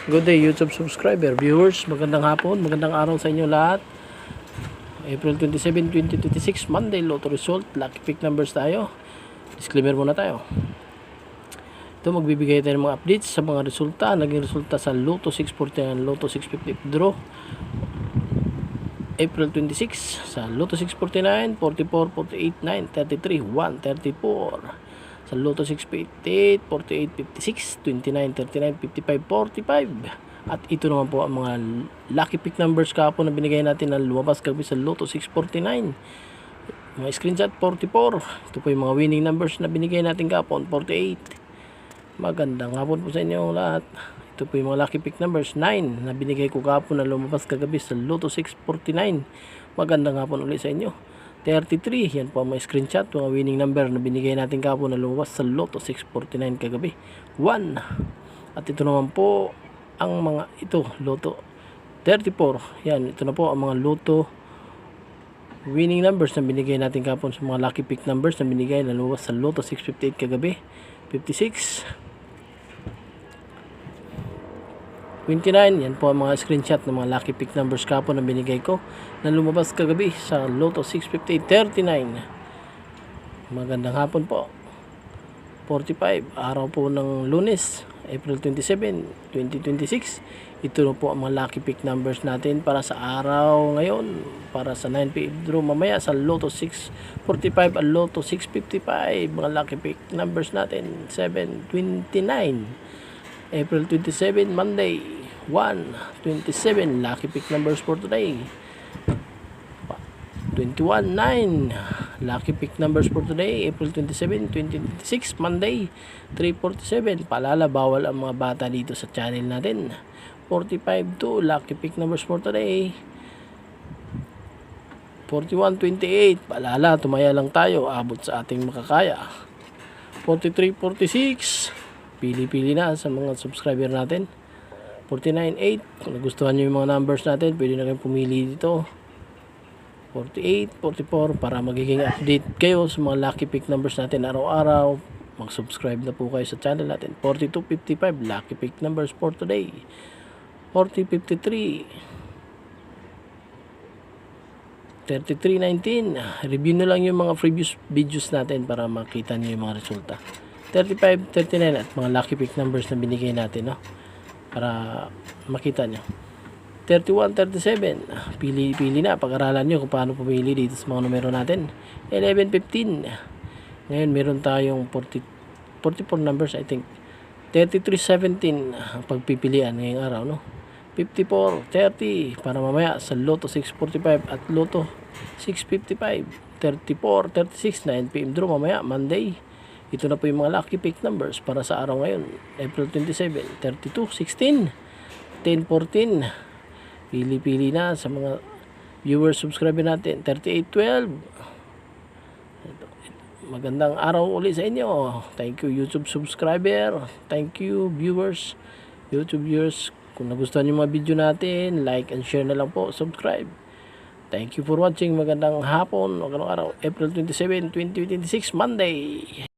Good day YouTube subscriber, viewers, magandang hapon, magandang araw sa inyo lahat. April 27, 2026, Monday, Lotto result, lucky pick numbers tayo. Disclaimer muna tayo. Ito, magbibigay tayo ng mga updates sa mga resulta. Naging resulta sa Lotto 649, Lotto 650 draw April 26, sa Lotto 649, 44, 48, 9, 33, 1, 34. Sa Lotto 658, 48, 56, 29, 39, 55, 45. At ito naman po ang mga lucky pick numbers kahapon na binigay natin na lumabas kagabi sa Lotto 649. Mga screenshot 44. Ito po yung mga winning numbers na binigay natin kahapon, 48. Magandang hapon po sa inyo lahat. Ito po yung mga lucky pick numbers, 9 na binigay ko kahapon na lumabas kagabi sa Lotto 649. Magandang hapon ulit sa inyo. 33, yan po ang mga screenshot, mga winning number na binigay natin kahapon na lumabas sa Lotto 649 kagabi, 1. At ito naman po ang mga Lotto 34, yan, ito na po ang mga Lotto winning numbers na binigay natin kahapon sa mga lucky pick numbers na binigay na lumabas sa Lotto 658 kagabi, 56, 29, yan po ang mga screenshot ng mga lucky pick numbers kahapon na binigay ko na lumabas kagabi sa Lotto 650, 39. Magandang hapon po. 45, araw po ng Lunes, April 27, 2026. Ito na po ang mga lucky pick numbers natin para sa araw ngayon, para sa 9 PM draw mamaya sa Lotto 645 at Lotto 655. Mga lucky pick numbers natin, 729. April 27, Monday, 127, lucky pick numbers for today. 21, 9, lucky pick numbers for today, April 27, 2026, Monday, 347. Paalala, bawal ang mga bata dito sa channel natin. 45, 2, lucky pick numbers for today. 41, 28, paalala, tumaya lang tayo, abot sa ating makakaya. 43, 46, pili-pili na sa mga subscriber natin. 49.8, kung nagustuhan nyo yung mga numbers natin, pwede na kayong pumili dito. 48, 44, para magiging update kayo sa mga lucky pick numbers natin araw-araw. Mag-subscribe na po kayo sa channel natin. 42.55, lucky pick numbers for today. 40.53, 33.19, review na lang yung mga previous videos natin para makita nyo yung mga resulta. 35, 39 at mga lucky pick numbers na binigay natin, no? Para makita nyo. 31, 37, pili-pili na, pag-aralan nyo kung paano pumili dito sa mga numero natin. 11, 15, ngayon meron tayong 44 numbers, I think. 33, 17 ang pagpipilian ngayong araw, no? 54, 30 para mamaya sa Lotto 645 at Lotto 655. 34, 36, 9 PM draw mamaya, Monday. Ito na po yung mga lucky pick numbers para sa araw ngayon, April 27, 32, 16, 10, 14. Pili-pili na sa mga viewers, subscriber natin. 38, 12. Magandang araw ulit sa inyo. Thank you YouTube subscriber. Thank you viewers, YouTube viewers. Kung nagustuhan yung mga video natin, like and share na lang po, subscribe. Thank you for watching. Magandang hapon, magandang araw, April 27, 2026, Monday.